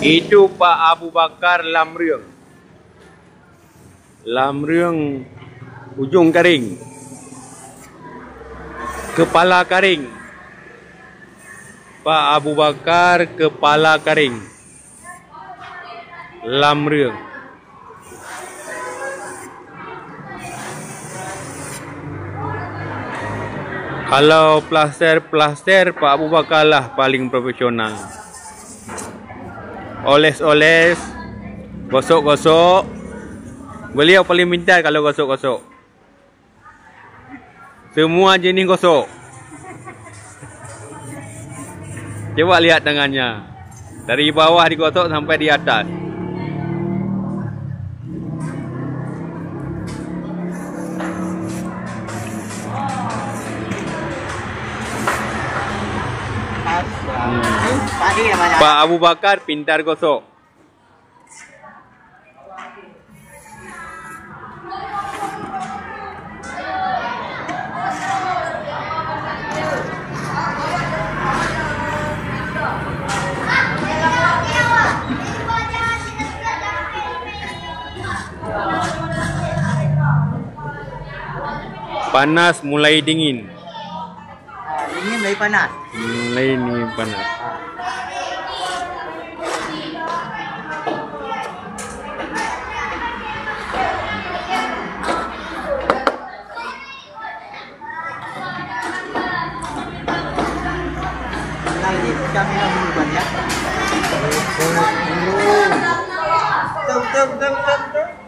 Itu Pak Abu Bakar Lamreung. Lamreung ujung kering, kepala kering. Pak Abu Bakar kepala kering. Lamreung. Kalau plaster Pak Abu Bakar lah paling profesional. Oles-oles, gosok-gosok. Beliau paling pintar kalau gosok-gosok. Semua jenis gosok. Coba lihat tangannya. Dari bawah digosok sampai di atas. Pak Abu Bakar pintar gosok. Panas mulai dingin. Dingin mulai panas. Mulai ni panas. Nanti kami akan ya. Betul.